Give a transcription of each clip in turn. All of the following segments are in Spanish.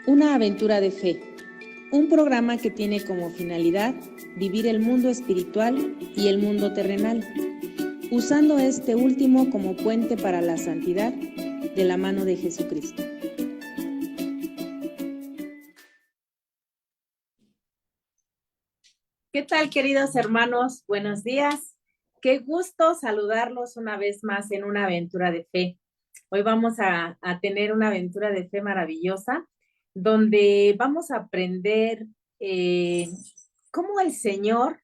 Una aventura de fe, un programa que tiene como finalidad vivir el mundo espiritual y el mundo terrenal, usando este último como puente para la santidad de la mano de Jesucristo. ¿Qué tal, queridos hermanos? Buenos días. Qué gusto saludarlos una vez más en una aventura de fe. Hoy vamos a tener una aventura de fe maravillosa, donde vamos a aprender cómo el Señor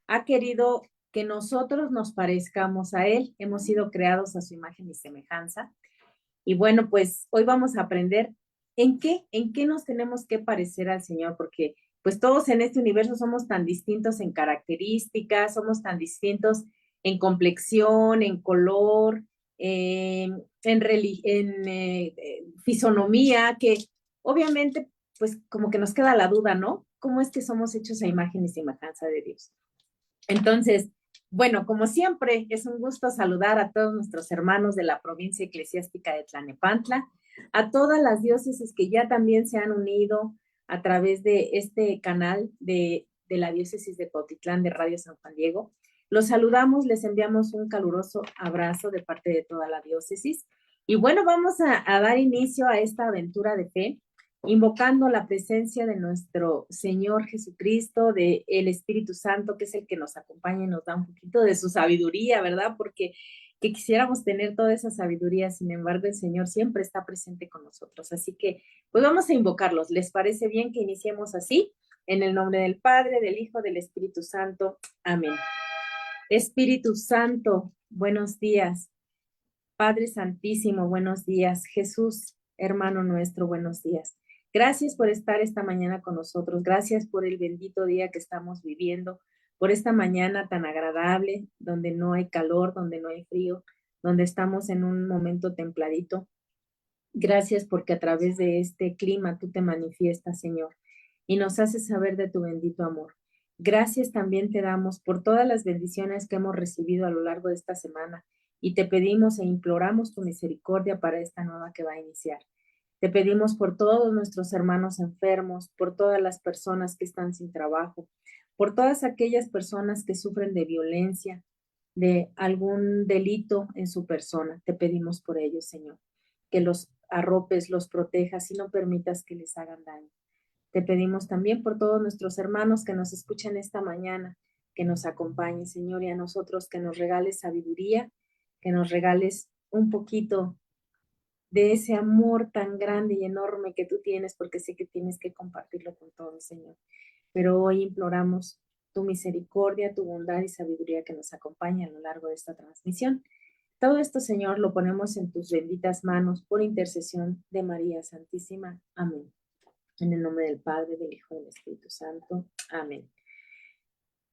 ha querido que nosotros nos parezcamos a Él. Hemos sido creados a su imagen y semejanza. Y bueno, pues hoy vamos a aprender en qué nos tenemos que parecer al Señor, porque pues todos en este universo somos tan distintos en características, somos tan distintos en complexión, en color, fisonomía, que obviamente pues como que nos queda la duda, ¿no? ¿Cómo es que somos hechos a imagen y semejanza de Dios? Entonces, bueno, como siempre, es un gusto saludar a todos nuestros hermanos de la provincia eclesiástica de Tlalnepantla, a todas las diócesis que ya también se han unido a través de este canal de la diócesis de Cuautitlán de Radio San Juan Diego. Los saludamos, les enviamos un caluroso abrazo de parte de toda la diócesis. Y bueno, vamos a dar inicio a esta aventura de fe, invocando la presencia de nuestro Señor Jesucristo, de el Espíritu Santo, que es el que nos acompaña y nos da un poquito de su sabiduría, ¿verdad? Porque que quisiéramos tener toda esa sabiduría, sin embargo, el Señor siempre está presente con nosotros. Así que, pues vamos a invocarlos. ¿Les parece bien que iniciemos así? En el nombre del Padre, del Hijo, del Espíritu Santo. Amén. Espíritu Santo, buenos días. Padre Santísimo, buenos días. Jesús, hermano nuestro, buenos días. Gracias por estar esta mañana con nosotros. Gracias por el bendito día que estamos viviendo, por esta mañana tan agradable, donde no hay calor, donde no hay frío, donde estamos en un momento templadito. Gracias porque a través de este clima tú te manifiestas, Señor, y nos haces saber de tu bendito amor. Gracias también te damos por todas las bendiciones que hemos recibido a lo largo de esta semana y te pedimos e imploramos tu misericordia para esta nueva que va a iniciar. Te pedimos por todos nuestros hermanos enfermos, por todas las personas que están sin trabajo, por todas aquellas personas que sufren de violencia, de algún delito en su persona. Te pedimos por ellos, Señor, que los arropes, los protejas y no permitas que les hagan daño. Te pedimos también por todos nuestros hermanos que nos escuchan esta mañana, que nos acompañen, Señor, y a nosotros que nos regales sabiduría, que nos regales un poquito de ese amor tan grande y enorme que tú tienes, porque sé que tienes que compartirlo con todos, Señor. Pero hoy imploramos tu misericordia, tu bondad y sabiduría que nos acompañe a lo largo de esta transmisión. Todo esto, Señor, lo ponemos en tus benditas manos por intercesión de María Santísima. Amén. En el nombre del Padre, del Hijo y del Espíritu Santo. Amén.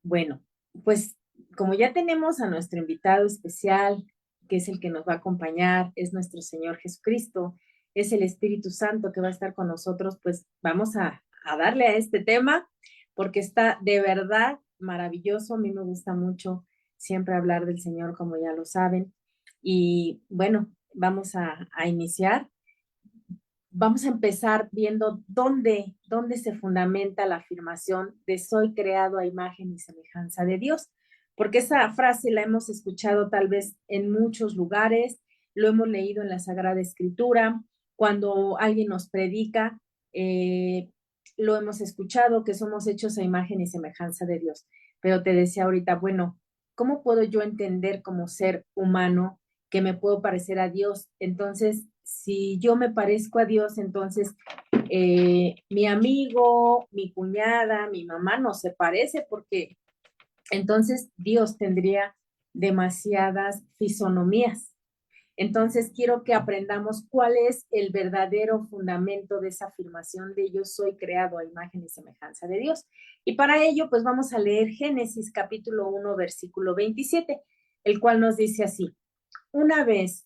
Bueno, pues como ya tenemos a nuestro invitado especial, que es el que nos va a acompañar, es nuestro Señor Jesucristo, es el Espíritu Santo que va a estar con nosotros, pues vamos a darle a este tema, porque está de verdad maravilloso. A mí me gusta mucho siempre hablar del Señor, como ya lo saben. Y bueno, vamos a iniciar. Vamos a empezar viendo dónde se fundamenta la afirmación de soy creado a imagen y semejanza de Dios, porque esa frase la hemos escuchado tal vez en muchos lugares, lo hemos leído en la Sagrada Escritura, cuando alguien nos predica, lo hemos escuchado que somos hechos a imagen y semejanza de Dios. Pero te decía ahorita, bueno, ¿cómo puedo yo entender como ser humano que me puedo parecer a Dios? Entonces, si yo me parezco a Dios, entonces mi amigo, mi cuñada, mi mamá no se parece, porque entonces Dios tendría demasiadas fisonomías. Entonces quiero que aprendamos cuál es el verdadero fundamento de esa afirmación de yo soy creado a imagen y semejanza de Dios. Y para ello, pues vamos a leer Génesis capítulo 1, versículo 27, el cual nos dice así: una vez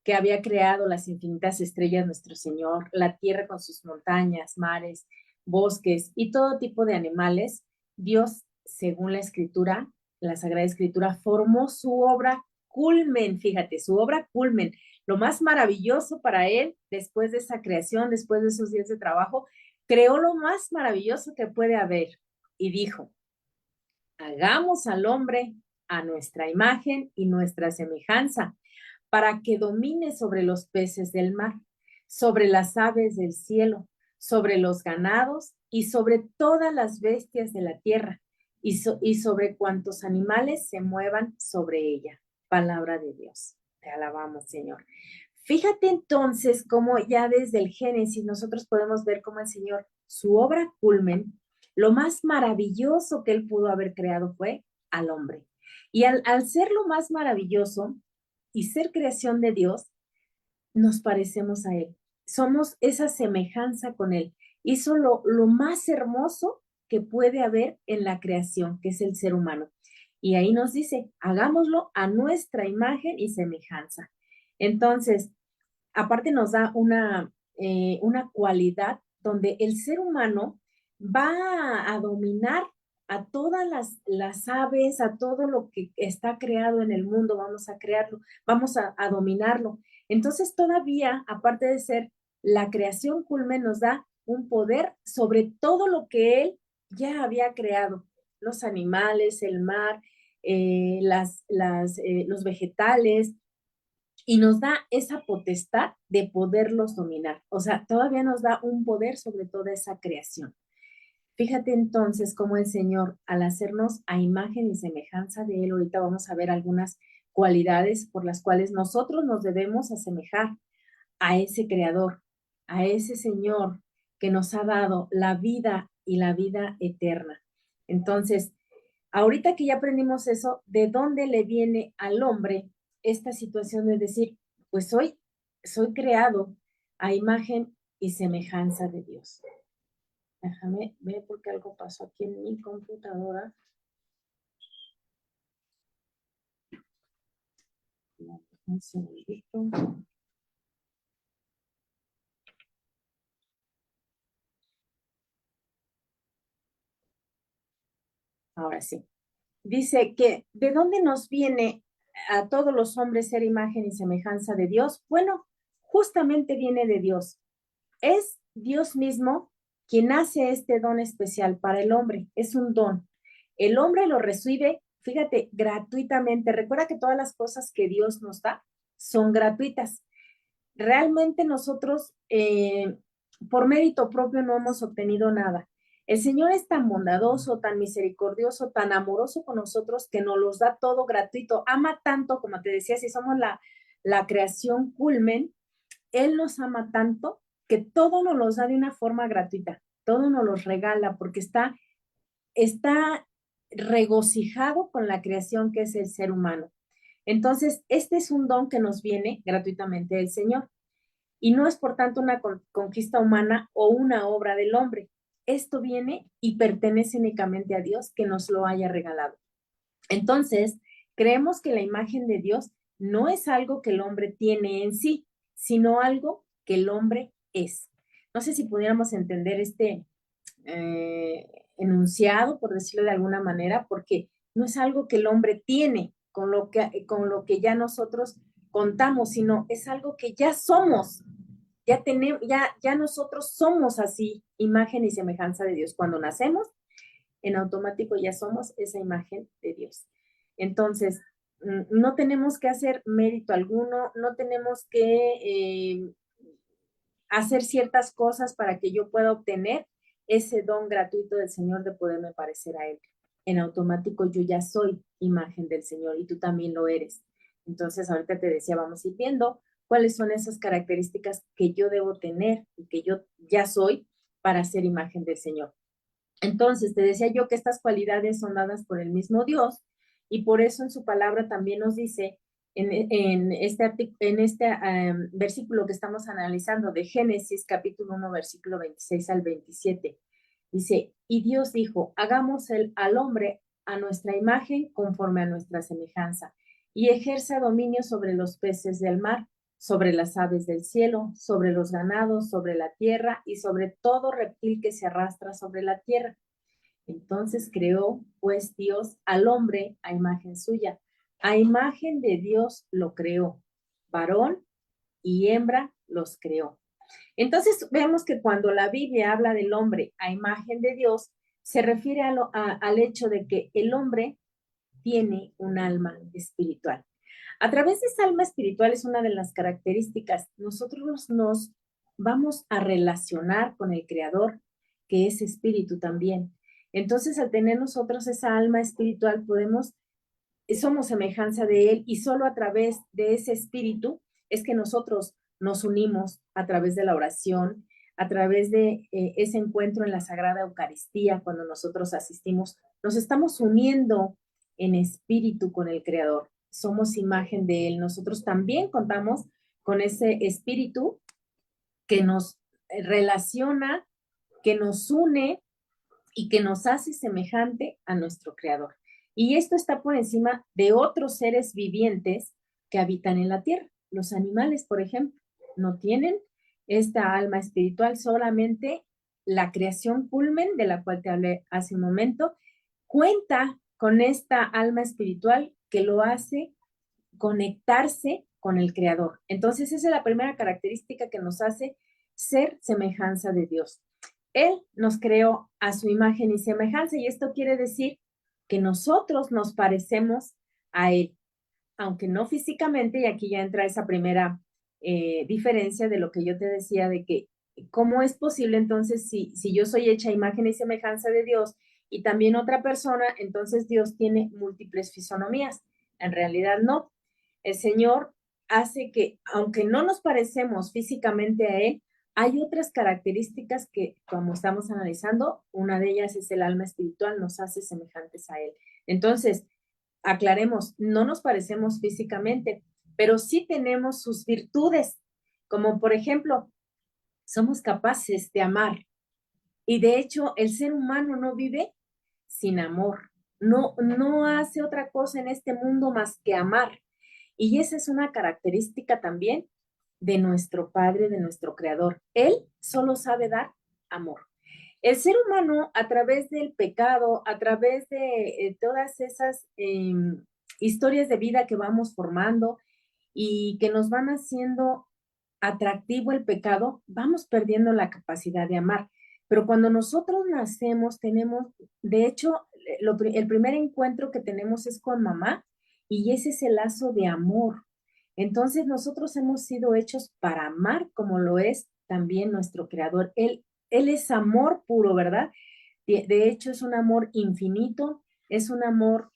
que había creado las infinitas estrellas nuestro Señor, la tierra con sus montañas, mares, bosques y todo tipo de animales, Dios, según la Escritura, la Sagrada Escritura, formó su obra culmen, fíjate, su obra culmen, lo más maravilloso para él, después de esa creación, después de esos días de trabajo, creó lo más maravilloso que puede haber y dijo, hagamos al hombre a nuestra imagen y nuestra semejanza, para que domine sobre los peces del mar, sobre las aves del cielo, sobre los ganados y sobre todas las bestias de la tierra y sobre cuantos animales se muevan sobre ella. Palabra de Dios. Te alabamos, Señor. Fíjate entonces cómo ya desde el Génesis nosotros podemos ver cómo el Señor, su obra culmen, lo más maravilloso que él pudo haber creado fue al hombre. Y al ser lo más maravilloso y ser creación de Dios, nos parecemos a él. Somos esa semejanza con él. Hizo lo más hermoso que puede haber en la creación, que es el ser humano. Y ahí nos dice, hagámoslo a nuestra imagen y semejanza. Entonces, aparte nos da una cualidad donde el ser humano va a dominar a todas las aves, a todo lo que está creado en el mundo, vamos a crearlo, vamos a dominarlo. Entonces todavía, aparte de ser la creación culmen, nos da un poder sobre todo lo que él ya había creado, los animales, el mar, los vegetales, y nos da esa potestad de poderlos dominar. O sea, todavía nos da un poder sobre toda esa creación. Fíjate entonces cómo el Señor, al hacernos a imagen y semejanza de Él, ahorita vamos a ver algunas cualidades por las cuales nosotros nos debemos asemejar a ese Creador, a ese Señor que nos ha dado la vida y la vida eterna. Entonces, ahorita que ya aprendimos eso, ¿de dónde le viene al hombre esta situación de decir, pues soy creado a imagen y semejanza de Dios? Déjame ver porque algo pasó aquí en mi computadora. Un segundito. Ahora sí. Dice que, ¿de dónde nos viene a todos los hombres ser imagen y semejanza de Dios? Bueno, justamente viene de Dios. Es Dios mismo quien hace este don especial para el hombre. Es un don. El hombre lo recibe, fíjate, gratuitamente. Recuerda que todas las cosas que Dios nos da son gratuitas. Realmente nosotros, por mérito propio, no hemos obtenido nada. El Señor es tan bondadoso, tan misericordioso, tan amoroso con nosotros que nos los da todo gratuito. Ama tanto, como te decía, si somos la creación culmen, Él nos ama tanto que todo nos los da de una forma gratuita, todo nos los regala porque está regocijado con la creación que es el ser humano. Entonces, este es un don que nos viene gratuitamente del Señor. Y no es por tanto una conquista humana o una obra del hombre. Esto viene y pertenece únicamente a Dios que nos lo haya regalado. Entonces, creemos que la imagen de Dios no es algo que el hombre tiene en sí, sino algo que el hombre es. No sé si pudiéramos entender este enunciado, por decirlo de alguna manera, porque no es algo que el hombre tiene con lo que ya nosotros contamos, sino es algo que ya somos. Ya nosotros somos así, imagen y semejanza de Dios. Cuando nacemos, en automático ya somos esa imagen de Dios. Entonces, no tenemos que hacer mérito alguno, no tenemos que hacer ciertas cosas para que yo pueda obtener ese don gratuito del Señor de poderme parecer a Él. En automático yo ya soy imagen del Señor y tú también lo eres. Entonces, ahorita te decía, vamos a ir viendo cuáles son esas características que yo debo tener y que yo ya soy para ser imagen del Señor. Entonces, te decía yo que estas cualidades son dadas por el mismo Dios y por eso en su palabra también nos dice en este versículo que estamos analizando de Génesis capítulo 1, versículo 26 al 27. Dice, y Dios dijo, hagamos al hombre a nuestra imagen conforme a nuestra semejanza y ejerza dominio sobre los peces del mar, sobre las aves del cielo, sobre los ganados, sobre la tierra y sobre todo reptil que se arrastra sobre la tierra. Entonces creó, pues, Dios al hombre a imagen suya. A imagen de Dios lo creó. Varón y hembra los creó. Entonces vemos que cuando la Biblia habla del hombre a imagen de Dios, se refiere al hecho de que el hombre tiene un alma espiritual. A través de esa alma espiritual es una de las características. Nosotros nos vamos a relacionar con el Creador, que es espíritu también. Entonces, al tener nosotros esa alma espiritual, somos semejanza de Él y solo a través de ese espíritu es que nosotros nos unimos a través de la oración, a través de ese encuentro en la Sagrada Eucaristía, cuando nosotros asistimos, nos estamos uniendo en espíritu con el Creador. Somos imagen de Él. Nosotros también contamos con ese espíritu que nos relaciona, que nos une y que nos hace semejante a nuestro Creador. Y esto está por encima de otros seres vivientes que habitan en la tierra. Los animales, por ejemplo, no tienen esta alma espiritual, solamente la creación culmen, de la cual te hablé hace un momento, cuenta con esta alma espiritual que lo hace conectarse con el Creador. Entonces, esa es la primera característica que nos hace ser semejanza de Dios. Él nos creó a su imagen y semejanza, y esto quiere decir que nosotros nos parecemos a Él, aunque no físicamente, y aquí ya entra esa primera diferencia de lo que yo te decía, de que cómo es posible entonces si yo soy hecha a imagen y semejanza de Dios y también otra persona, entonces Dios tiene múltiples fisonomías. En realidad no. El Señor hace que, aunque no nos parecemos físicamente a Él, hay otras características que, como estamos analizando, una de ellas es el alma espiritual, nos hace semejantes a Él. Entonces, aclaremos, no nos parecemos físicamente, pero sí tenemos sus virtudes, como por ejemplo, somos capaces de amar. Y de hecho, el ser humano no vive sin amor, no hace otra cosa en este mundo más que amar. Y esa es una característica también de nuestro Padre, de nuestro Creador. Él solo sabe dar amor. El ser humano, a través del pecado, a través de todas esas historias de vida que vamos formando y que nos van haciendo atractivo el pecado, vamos perdiendo la capacidad de amar. Pero cuando nosotros nacemos, tenemos, de hecho, el primer encuentro que tenemos es con mamá y ese es el lazo de amor. Entonces nosotros hemos sido hechos para amar como lo es también nuestro Creador. Él es amor puro, ¿verdad? De hecho, es un amor infinito, es un amor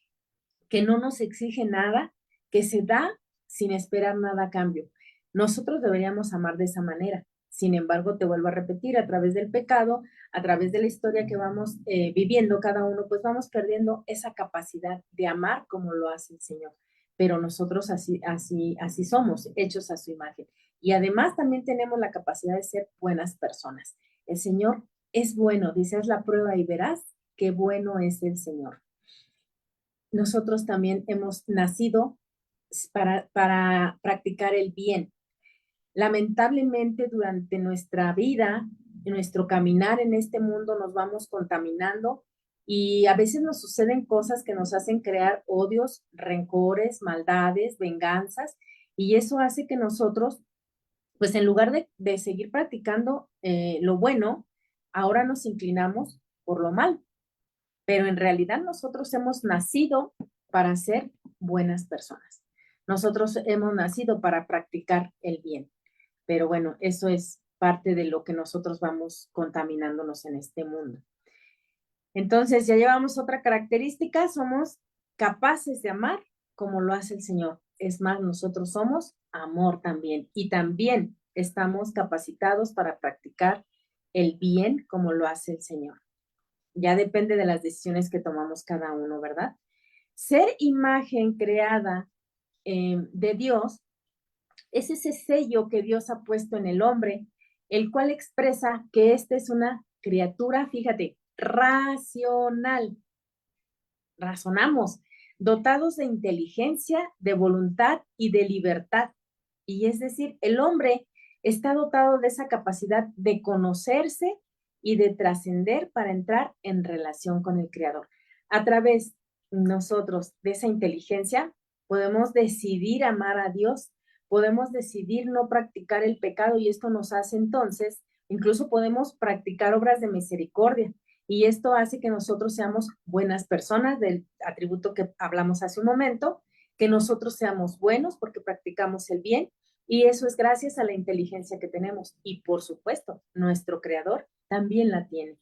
que no nos exige nada, que se da sin esperar nada a cambio. Nosotros deberíamos amar de esa manera. Sin embargo, te vuelvo a repetir, a través del pecado, a través de la historia que vamos viviendo cada uno, pues vamos perdiendo esa capacidad de amar como lo hace el Señor. Pero nosotros así somos, hechos a su imagen. Y además también tenemos la capacidad de ser buenas personas. El Señor es bueno, dice, es la prueba y verás qué bueno es el Señor. Nosotros también hemos nacido para practicar el bien. Lamentablemente, durante nuestra vida, en nuestro caminar en este mundo, nos vamos contaminando y a veces nos suceden cosas que nos hacen crear odios, rencores, maldades, venganzas, y eso hace que nosotros, pues en lugar de seguir practicando lo bueno, ahora nos inclinamos por lo malo. Pero en realidad nosotros hemos nacido para ser buenas personas. Nosotros hemos nacido para practicar el bien. Pero bueno, eso es parte de lo que nosotros vamos contaminándonos en este mundo. Entonces, ya llevamos otra característica, somos capaces de amar como lo hace el Señor. Es más, nosotros somos amor también y también estamos capacitados para practicar el bien como lo hace el Señor. Ya depende de las decisiones que tomamos cada uno, ¿verdad? Ser imagen creada de Dios es ese sello que Dios ha puesto en el hombre, el cual expresa que esta es una criatura, fíjate, racional. Razonamos, dotados de inteligencia, de voluntad y de libertad. Y es decir, el hombre está dotado de esa capacidad de conocerse y de trascender para entrar en relación con el Creador. A través nosotros de esa inteligencia podemos decidir amar a Dios, podemos decidir no practicar el pecado y esto nos hace entonces, incluso podemos practicar obras de misericordia y esto hace que nosotros seamos buenas personas, del atributo que hablamos hace un momento, que nosotros seamos buenos porque practicamos el bien y eso es gracias a la inteligencia que tenemos y por supuesto, nuestro Creador también la tiene.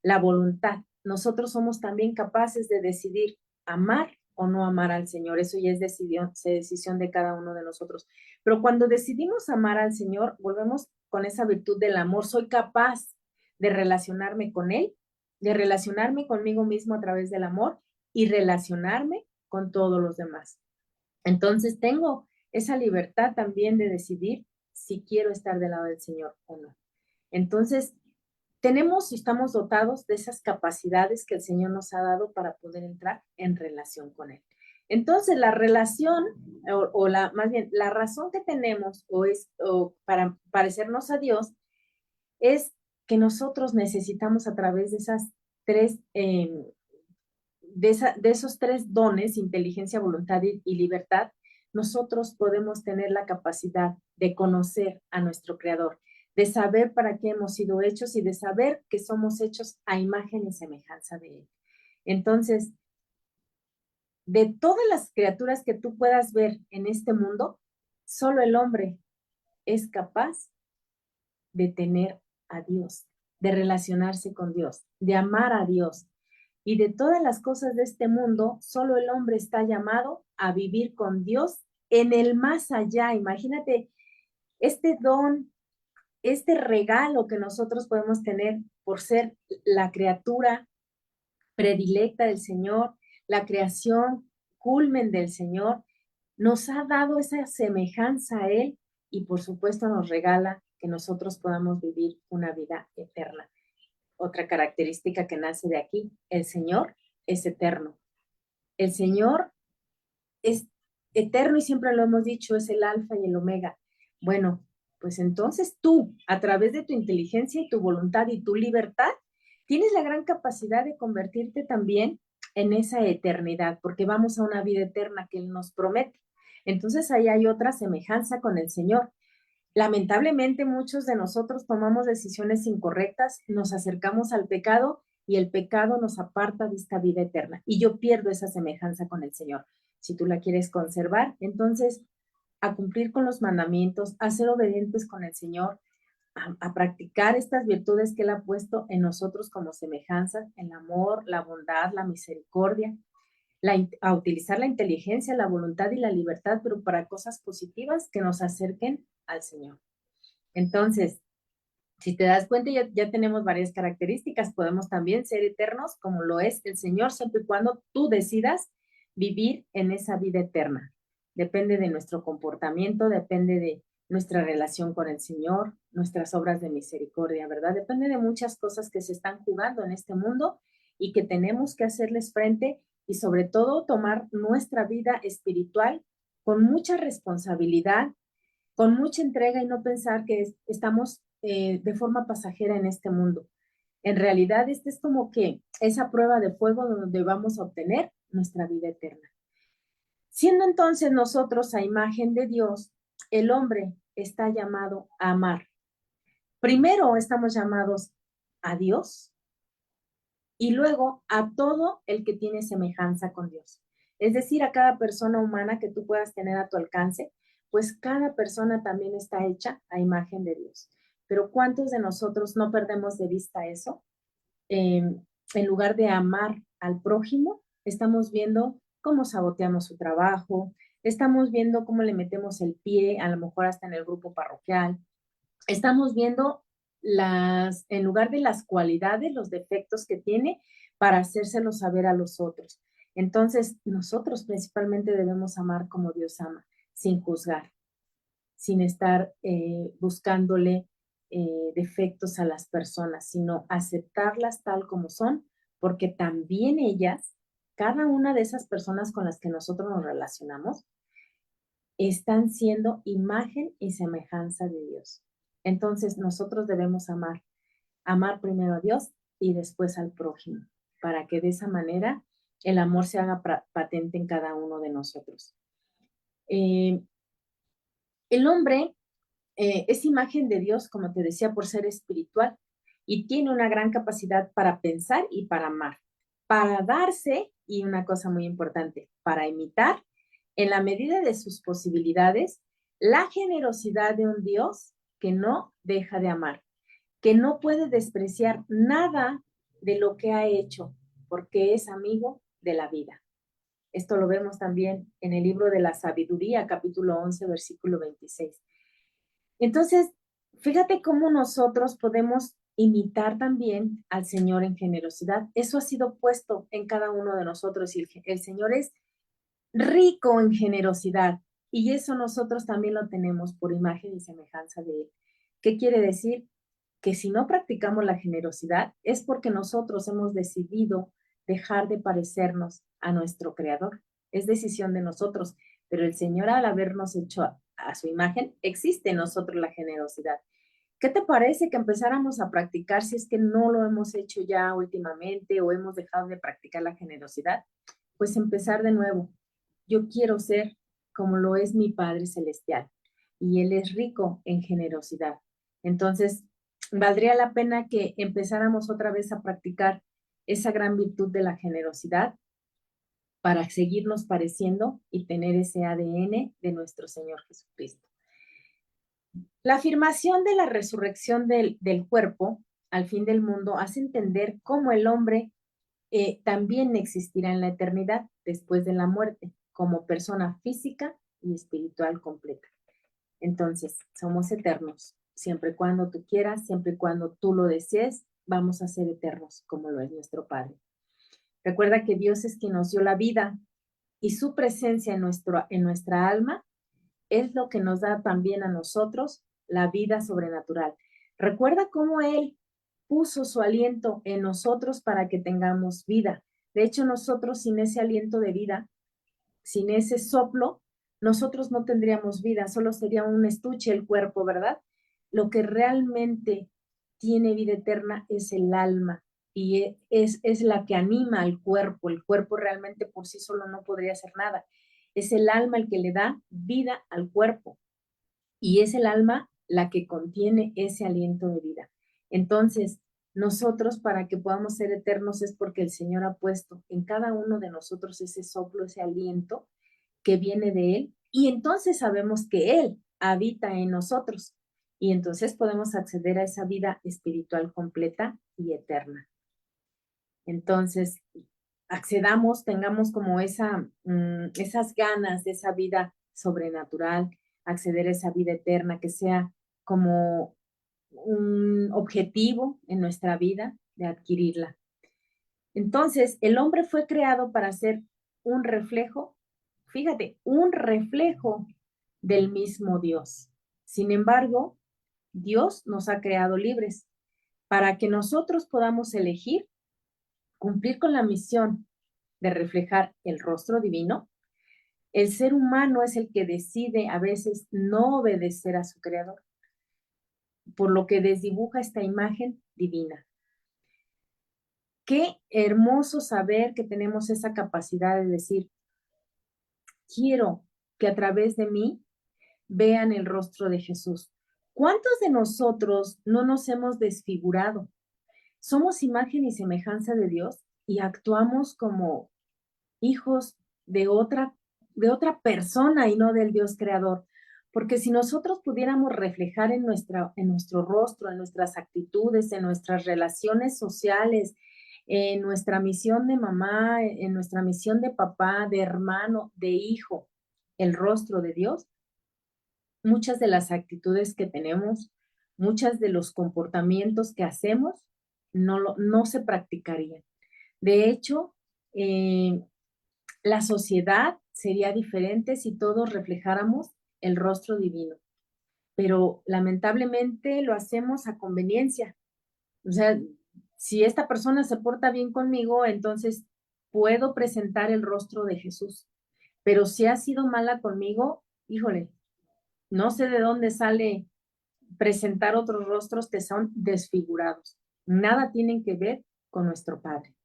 La voluntad. Nosotros somos también capaces de decidir amar o no amar al Señor. Eso ya es decisión de cada uno de nosotros. Pero cuando decidimos amar al Señor, volvemos con esa virtud del amor. Soy capaz de relacionarme con Él, de relacionarme conmigo mismo a través del amor y relacionarme con todos los demás. Entonces tengo esa libertad también de decidir si quiero estar del lado del Señor o no. Entonces, tenemos y estamos dotados de esas capacidades que el Señor nos ha dado para poder entrar en relación con Él. Entonces, la relación, más bien, la razón que tenemos para parecernos a Dios es que nosotros necesitamos a través de esas tres, de esos tres dones, inteligencia, voluntad y libertad, nosotros podemos tener la capacidad de conocer a nuestro Creador, de saber para qué hemos sido hechos y de saber que somos hechos a imagen y semejanza de Él. Entonces, de todas las criaturas que tú puedas ver en este mundo, solo el hombre es capaz de tener a Dios, de relacionarse con Dios, de amar a Dios. Y de todas las cosas de este mundo, solo el hombre está llamado a vivir con Dios en el más allá. Imagínate este don, este regalo que nosotros podemos tener por ser la criatura predilecta del Señor, la creación culmen del Señor, nos ha dado esa semejanza a Él y por supuesto nos regala que nosotros podamos vivir una vida eterna. Otra característica que nace de aquí, el Señor es eterno. El Señor es eterno y siempre lo hemos dicho, es el alfa y el omega. Bueno, pues entonces tú, a través de tu inteligencia y tu voluntad y tu libertad, tienes la gran capacidad de convertirte también en esa eternidad, porque vamos a una vida eterna que Él nos promete. Entonces ahí hay otra semejanza con el Señor. Lamentablemente muchos de nosotros tomamos decisiones incorrectas, nos acercamos al pecado y el pecado nos aparta de esta vida eterna. Y yo pierdo esa semejanza con el Señor. Si tú la quieres conservar, entonces a cumplir con los mandamientos, a ser obedientes con el Señor, a practicar estas virtudes que Él ha puesto en nosotros como semejanza, el amor, la bondad, la misericordia, a utilizar la inteligencia, la voluntad y la libertad, pero para cosas positivas que nos acerquen al Señor. Entonces, si te das cuenta, ya tenemos varias características. Podemos también ser eternos como lo es el Señor, siempre y cuando tú decidas vivir en esa vida eterna. Depende de nuestro comportamiento, depende de nuestra relación con el Señor, nuestras obras de misericordia, ¿verdad? Depende de muchas cosas que se están jugando en este mundo y que tenemos que hacerles frente y sobre todo tomar nuestra vida espiritual con mucha responsabilidad, con mucha entrega y no pensar que estamos de forma pasajera en este mundo. En realidad, este es como que esa prueba de fuego donde vamos a obtener nuestra vida eterna. Siendo entonces nosotros a imagen de Dios, el hombre está llamado a amar. Primero estamos llamados a Dios y luego a todo el que tiene semejanza con Dios. Es decir, a cada persona humana que tú puedas tener a tu alcance, pues cada persona también está hecha a imagen de Dios. Pero ¿cuántos de nosotros no perdemos de vista eso? En lugar de amar al prójimo, estamos viendo cómo saboteamos su trabajo, estamos viendo cómo le metemos el pie, a lo mejor hasta en el grupo parroquial, estamos viendo en lugar de las cualidades, los defectos que tiene para hacérselos saber a los otros. Entonces, nosotros principalmente debemos amar como Dios ama, sin juzgar, sin estar buscándole defectos a las personas, sino aceptarlas tal como son, porque también ellas, cada una de esas personas con las que nosotros nos relacionamos, están siendo imagen y semejanza de Dios. Entonces nosotros debemos amar primero a Dios y después al prójimo, para que de esa manera el amor se haga patente en cada uno de nosotros. El hombre es imagen de Dios, como te decía, por ser espiritual y tiene una gran capacidad para pensar y para amar, para darse y una cosa muy importante, para imitar en la medida de sus posibilidades la generosidad de un Dios que no deja de amar, que no puede despreciar nada de lo que ha hecho, porque es amigo de la vida. Esto lo vemos también en el libro de la sabiduría, capítulo 11, versículo 26. Entonces, fíjate cómo nosotros podemos imitar también al Señor en generosidad. Eso ha sido puesto en cada uno de nosotros y el Señor es rico en generosidad y eso nosotros también lo tenemos por imagen y semejanza de Él. ¿Qué quiere decir? Que si no practicamos la generosidad es porque nosotros hemos decidido dejar de parecernos a nuestro Creador. Es decisión de nosotros, pero el Señor al habernos hecho a su imagen, existe en nosotros la generosidad. ¿Qué te parece que empezáramos a practicar si es que no lo hemos hecho ya últimamente o hemos dejado de practicar la generosidad? Pues empezar de nuevo. Yo quiero ser como lo es mi Padre Celestial y Él es rico en generosidad. Entonces, valdría la pena que empezáramos otra vez a practicar esa gran virtud de la generosidad para seguirnos pareciendo y tener ese ADN de nuestro Señor Jesucristo. La afirmación de la resurrección del cuerpo al fin del mundo hace entender cómo el hombre también existirá en la eternidad después de la muerte, como persona física y espiritual completa. Entonces, somos eternos. Siempre y cuando tú quieras, siempre y cuando tú lo desees, vamos a ser eternos, como lo es nuestro Padre. Recuerda que Dios es quien nos dio la vida y su presencia en nuestra alma es lo que nos da también a nosotros la vida sobrenatural. Recuerda cómo Él puso su aliento en nosotros para que tengamos vida. De hecho, nosotros sin ese aliento de vida, sin ese soplo, nosotros no tendríamos vida, solo sería un estuche el cuerpo, ¿verdad? Lo que realmente tiene vida eterna es el alma y es la que anima al cuerpo. El cuerpo realmente por sí solo no podría hacer nada. Es el alma el que le da vida al cuerpo y es el alma la que contiene ese aliento de vida. Entonces, nosotros para que podamos ser eternos es porque el Señor ha puesto en cada uno de nosotros ese soplo, ese aliento que viene de Él y entonces sabemos que Él habita en nosotros y entonces podemos acceder a esa vida espiritual completa y eterna. Entonces, accedamos, tengamos como esas ganas de esa vida sobrenatural, acceder a esa vida eterna, que sea como un objetivo en nuestra vida de adquirirla. Entonces, el hombre fue creado para ser un reflejo, fíjate, un reflejo del mismo Dios. Sin embargo, Dios nos ha creado libres para que nosotros podamos elegir cumplir con la misión de reflejar el rostro divino. El ser humano es el que decide a veces no obedecer a su creador, por lo que desdibuja esta imagen divina. Qué hermoso saber que tenemos esa capacidad de decir, quiero que a través de mí vean el rostro de Jesús. ¿Cuántos de nosotros no nos hemos desfigurado? Somos imagen y semejanza de Dios y actuamos como hijos de otra persona y no del Dios creador. Porque si nosotros pudiéramos reflejar en nuestro rostro, en nuestras actitudes, en nuestras relaciones sociales, en nuestra misión de mamá, en nuestra misión de papá, de hermano, de hijo, el rostro de Dios, muchas de las actitudes que tenemos, muchos de los comportamientos que hacemos, no se practicarían. De hecho, la sociedad sería diferente si todos reflejáramos el rostro divino, pero lamentablemente lo hacemos a conveniencia. O sea, si esta persona se porta bien conmigo, entonces puedo presentar el rostro de Jesús. Pero si ha sido mala conmigo, híjole, no sé de dónde sale presentar otros rostros que son desfigurados. Nada tienen que ver con nuestro Padre.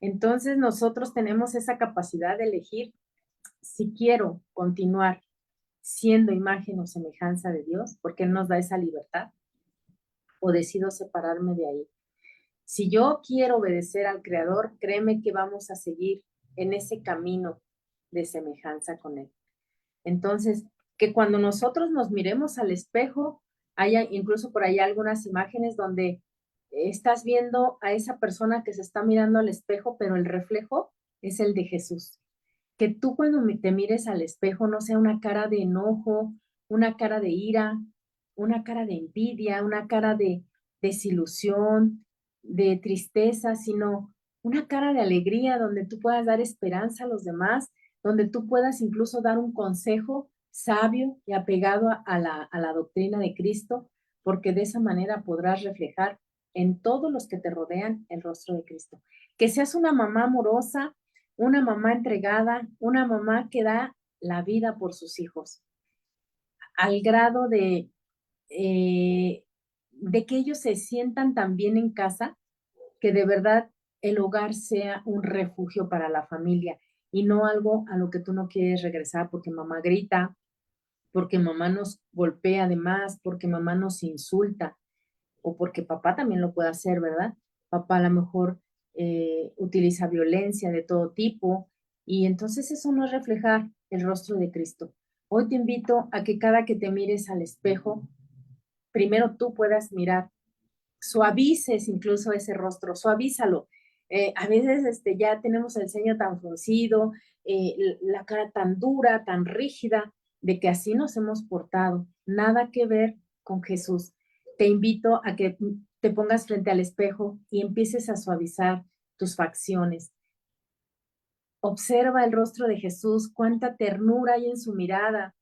Entonces nosotros tenemos esa capacidad de elegir si quiero continuar siendo imagen o semejanza de Dios, porque Él nos da esa libertad, o decido separarme de ahí. Si yo quiero obedecer al Creador, créeme que vamos a seguir en ese camino de semejanza con Él. Entonces, que cuando nosotros nos miremos al espejo, haya incluso por ahí algunas imágenes donde estás viendo a esa persona que se está mirando al espejo, pero el reflejo es el de Jesús. Que tú cuando te mires al espejo no sea una cara de enojo, una cara de ira, una cara de envidia, una cara de desilusión, de tristeza, sino una cara de alegría donde tú puedas dar esperanza a los demás, donde tú puedas incluso dar un consejo sabio y apegado a la doctrina de Cristo, porque de esa manera podrás reflejar en todos los que te rodean el rostro de Cristo. Que seas una mamá amorosa, una mamá entregada, una mamá que da la vida por sus hijos, al grado de que ellos se sientan tan bien en casa, que de verdad el hogar sea un refugio para la familia y no algo a lo que tú no quieres regresar porque mamá grita, porque mamá nos golpea además, porque mamá nos insulta o porque papá también lo puede hacer, ¿verdad? Papá a lo mejor utiliza violencia de todo tipo y entonces eso no es reflejar el rostro de Cristo. Hoy te invito a que cada que te mires al espejo, primero tú puedas mirar, suavices incluso ese rostro, suavízalo. A veces ya tenemos el ceño tan fruncido, la cara tan dura, tan rígida, de que así nos hemos portado. Nada que ver con Jesús. Te invito a que te pongas frente al espejo y empieces a suavizar tus facciones. Observa el rostro de Jesús, cuánta ternura hay en su mirada,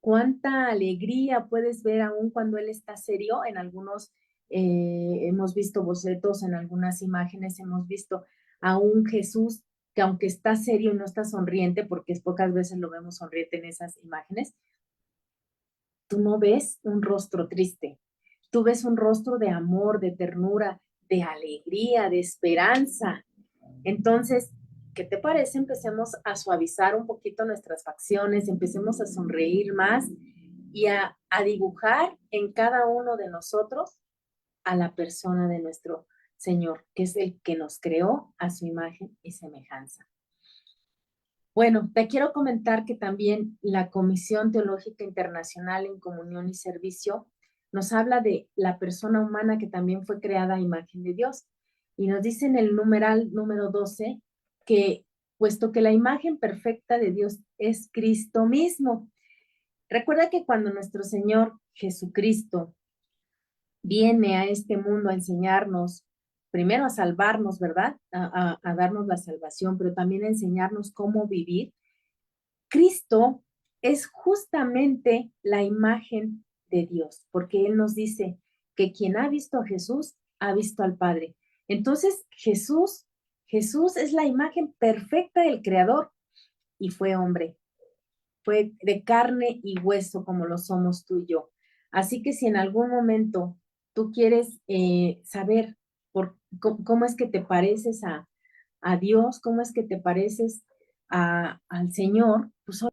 cuánta alegría puedes ver aún cuando Él está serio. En algunos hemos visto bocetos, en algunas imágenes hemos visto a un Jesús que aunque está serio y no está sonriente, porque pocas veces lo vemos sonriente en esas imágenes, tú no ves un rostro triste, tú ves un rostro de amor, de ternura, de alegría, de esperanza. Entonces, ¿qué te parece? Empecemos a suavizar un poquito nuestras facciones, empecemos a sonreír más y a dibujar en cada uno de nosotros a la persona de nuestro Señor, que es el que nos creó a su imagen y semejanza. Bueno, te quiero comentar que también la Comisión Teológica Internacional en Comunión y Servicio nos habla de la persona humana que también fue creada a imagen de Dios. Y nos dice en el numeral número 12 que puesto que la imagen perfecta de Dios es Cristo mismo. Recuerda que cuando nuestro Señor Jesucristo viene a este mundo a enseñarnos, primero a salvarnos, ¿verdad? A darnos la salvación, pero también a enseñarnos cómo vivir. Cristo es justamente la imagen de Dios, porque Él nos dice que quien ha visto a Jesús ha visto al Padre. Entonces, Jesús es la imagen perfecta del Creador y fue hombre, fue de carne y hueso como lo somos tú y yo. Así que si en algún momento tú quieres saber cómo es que te pareces a Dios, cómo es que te pareces al Señor, pues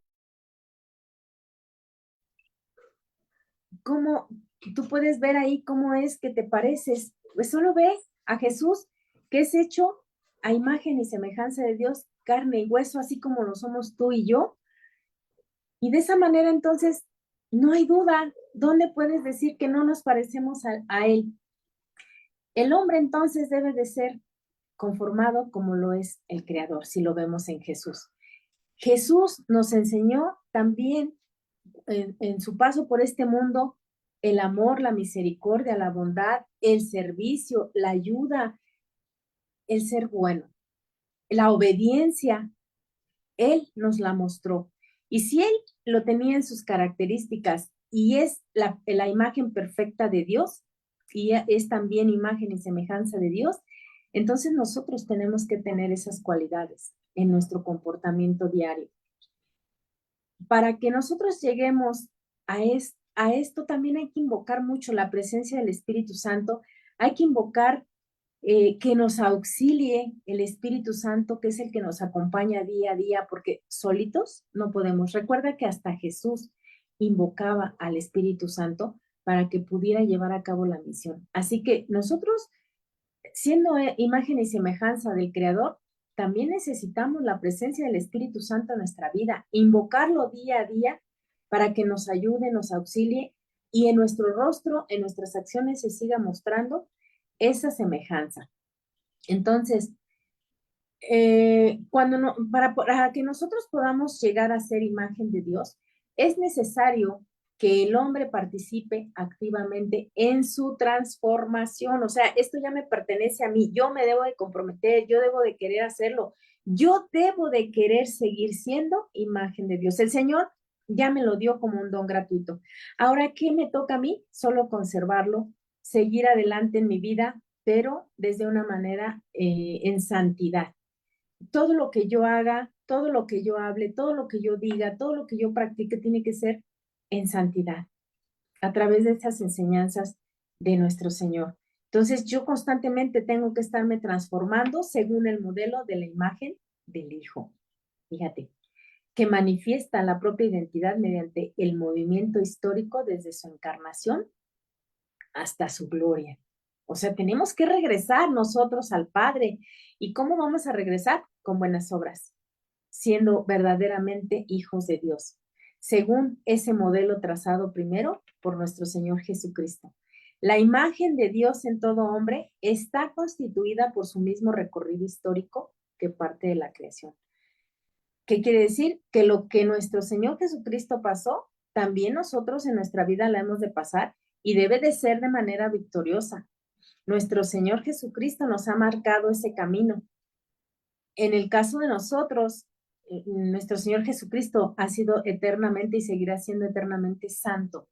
cómo tú puedes ver ahí cómo es que te pareces. Pues solo ve a Jesús, que es hecho a imagen y semejanza de Dios, carne y hueso, así como lo somos tú y yo. Y de esa manera, entonces, no hay duda. ¿Dónde puedes decir que no nos parecemos a Él? El hombre entonces debe de ser conformado como lo es el Creador, si lo vemos en Jesús. Jesús nos enseñó también en su paso por este mundo el amor, la misericordia, la bondad, el servicio, la ayuda, el ser bueno, la obediencia. Él nos la mostró. Y si Él lo tenía en sus características y es la imagen perfecta de Dios y es también imagen y semejanza de Dios, entonces nosotros tenemos que tener esas cualidades en nuestro comportamiento diario. Para que nosotros lleguemos a esto, también hay que invocar mucho la presencia del Espíritu Santo, hay que invocar que nos auxilie el Espíritu Santo, que es el que nos acompaña día a día, porque solitos no podemos. Recuerda que hasta Jesús invocaba al Espíritu Santo para que pudiera llevar a cabo la misión. Así que nosotros, siendo imagen y semejanza del Creador, también necesitamos la presencia del Espíritu Santo en nuestra vida, invocarlo día a día para que nos ayude, nos auxilie y en nuestro rostro, en nuestras acciones se siga mostrando esa semejanza. Entonces, para que nosotros podamos llegar a ser imagen de Dios, es necesario que el hombre participe activamente en su transformación. O sea, esto ya me pertenece a mí, yo me debo de comprometer, yo debo de querer hacerlo, yo debo de querer seguir siendo imagen de Dios. El Señor ya me lo dio como un don gratuito. Ahora, ¿qué me toca a mí? Solo conservarlo, seguir adelante en mi vida, pero desde una manera en santidad. Todo lo que yo haga, todo lo que yo hable, todo lo que yo diga, todo lo que yo practique tiene que ser en santidad, a través de estas enseñanzas de nuestro Señor. Entonces, yo constantemente tengo que estarme transformando según el modelo de la imagen del Hijo. Fíjate, que manifiesta la propia identidad mediante el movimiento histórico desde su encarnación hasta su gloria. O sea, tenemos que regresar nosotros al Padre. ¿Y cómo vamos a regresar? Con buenas obras, siendo verdaderamente hijos de Dios, según ese modelo trazado primero por nuestro Señor Jesucristo. La imagen de Dios en todo hombre está constituida por su mismo recorrido histórico que parte de la creación. ¿Qué quiere decir? Que lo que nuestro Señor Jesucristo pasó, también nosotros en nuestra vida la hemos de pasar y debe de ser de manera victoriosa. Nuestro Señor Jesucristo nos ha marcado ese camino. En el caso de nosotros, nuestro Señor Jesucristo ha sido eternamente y seguirá siendo eternamente santo.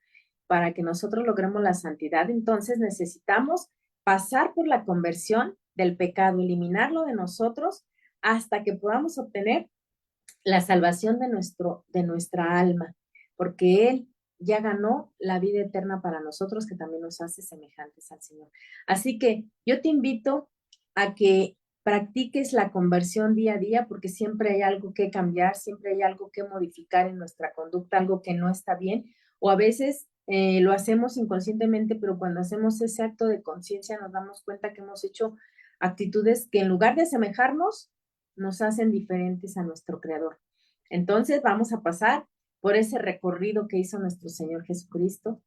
Para que nosotros logremos la santidad, entonces necesitamos pasar por la conversión del pecado, eliminarlo de nosotros hasta que podamos obtener la salvación de nuestra alma, porque Él ya ganó la vida eterna para nosotros, que también nos hace semejantes al Señor. Así que yo te invito a que practiques la conversión día a día, porque siempre hay algo que cambiar, siempre hay algo que modificar en nuestra conducta, algo que no está bien, o a veces lo hacemos inconscientemente, pero cuando hacemos ese acto de conciencia nos damos cuenta que hemos hecho actitudes que en lugar de asemejarnos, nos hacen diferentes a nuestro Creador. Entonces vamos a pasar por ese recorrido que hizo nuestro Señor Jesucristo,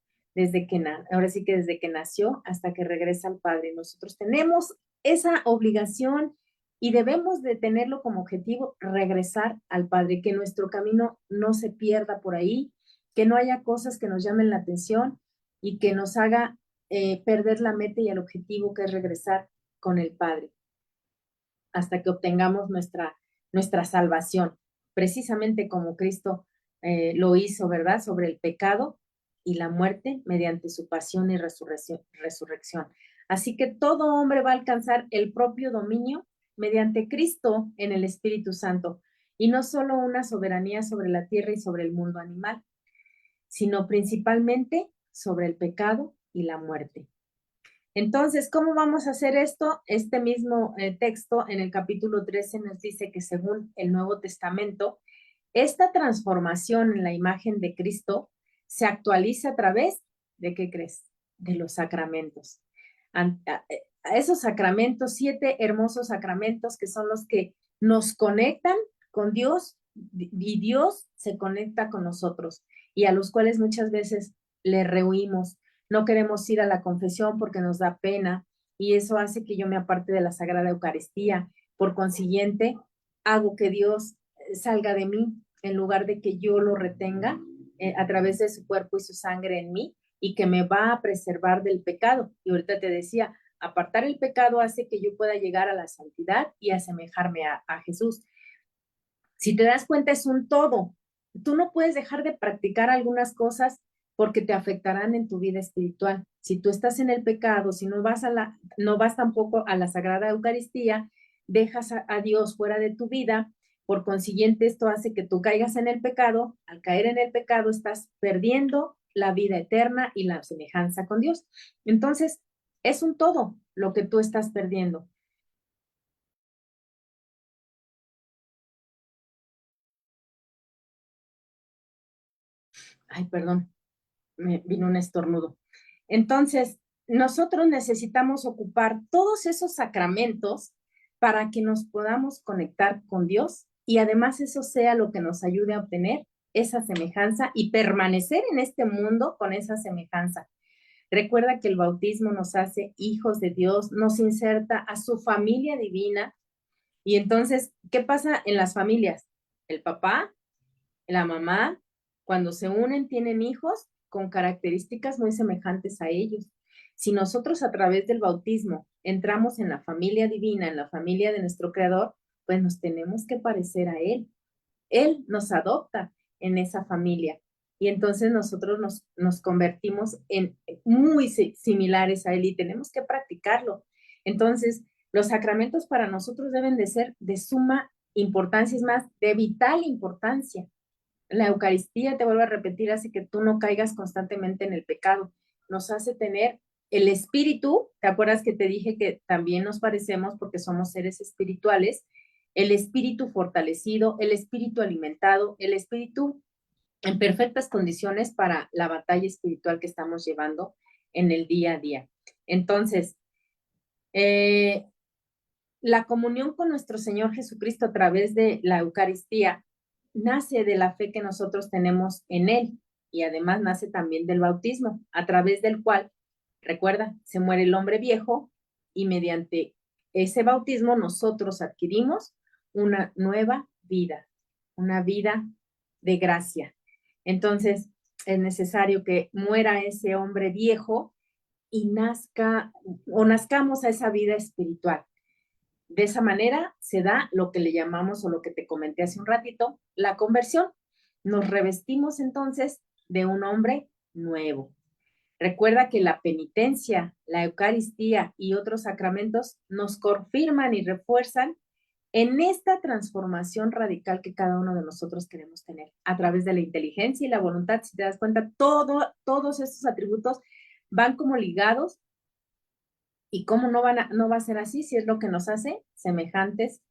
ahora sí que desde que nació hasta que regresa al Padre. Nosotros tenemos esa obligación y debemos de tenerlo como objetivo, regresar al Padre, que nuestro camino no se pierda por ahí, que no haya cosas que nos llamen la atención y que nos haga perder la meta y el objetivo, que es regresar con el Padre hasta que obtengamos nuestra salvación, precisamente como Cristo lo hizo, ¿verdad? Sobre el pecado y la muerte mediante su pasión y resurrección. Así que todo hombre va a alcanzar el propio dominio mediante Cristo en el Espíritu Santo, y no solo una soberanía sobre la tierra y sobre el mundo animal, sino principalmente sobre el pecado y la muerte. Entonces, ¿cómo vamos a hacer esto? Este mismo texto en el capítulo 13 nos dice que según el Nuevo Testamento, esta transformación en la imagen de Cristo se actualiza a través de, ¿qué crees? De los sacramentos. A esos sacramentos, 7 hermosos sacramentos que son los que nos conectan con Dios y Dios se conecta con nosotros, y a los cuales muchas veces le rehuimos. No queremos ir a la confesión porque nos da pena, y eso hace que yo me aparte de la Sagrada Eucaristía. Por consiguiente, hago que Dios salga de mí en lugar de que yo lo retenga a través de su cuerpo y su sangre en mí, y que me va a preservar del pecado. Y ahorita te decía, apartar el pecado hace que yo pueda llegar a la santidad y asemejarme a Jesús. Si te das cuenta, es un todo. Tú no puedes dejar de practicar algunas cosas porque te afectarán en tu vida espiritual. Si tú estás en el pecado, si no vas tampoco a la Sagrada Eucaristía, dejas a Dios fuera de tu vida. Por consiguiente, esto hace que tú caigas en el pecado. Al caer en el pecado, estás perdiendo la vida eterna y la semejanza con Dios. Entonces, es un todo. lo que tú estás perdiendo. Ay, perdón, me vino un estornudo. Entonces, nosotros necesitamos ocupar todos esos sacramentos para que nos podamos conectar con Dios y además eso sea lo que nos ayude a obtener esa semejanza y permanecer en este mundo con esa semejanza. Recuerda que el bautismo nos hace hijos de Dios, nos inserta a su familia divina. Y entonces, ¿qué pasa en las familias? El papá, la mamá, cuando se unen, tienen hijos con características muy semejantes a ellos. Si nosotros a través del bautismo entramos en la familia divina, en la familia de nuestro Creador, pues nos tenemos que parecer a Él. Él nos adopta en esa familia y entonces nosotros nos convertimos en muy similares a Él y tenemos que practicarlo. Entonces, los sacramentos para nosotros deben de ser de suma importancia, es más, de vital importancia. La Eucaristía, te vuelvo a repetir, hace que tú no caigas constantemente en el pecado. Nos hace tener el espíritu, ¿te acuerdas que te dije que también nos parecemos porque somos seres espirituales? El espíritu fortalecido, el espíritu alimentado, el espíritu en perfectas condiciones para la batalla espiritual que estamos llevando en el día a día. Entonces, la comunión con nuestro Señor Jesucristo a través de la Eucaristía nace de la fe que nosotros tenemos en Él y además nace también del bautismo, a través del cual, recuerda, se muere el hombre viejo y mediante ese bautismo nosotros adquirimos una nueva vida, una vida de gracia. Entonces, es necesario que muera ese hombre viejo y nazcamos a esa vida espiritual. De esa manera se da lo que le llamamos, o lo que te comenté hace un ratito, la conversión. Nos revestimos entonces de un hombre nuevo. Recuerda que la penitencia, la Eucaristía y otros sacramentos nos confirman y refuerzan en esta transformación radical que cada uno de nosotros queremos tener a través de la inteligencia y la voluntad. Si te das cuenta, todos estos atributos van como ligados. ¿Y cómo no va a ser así si es lo que nos hace semejantes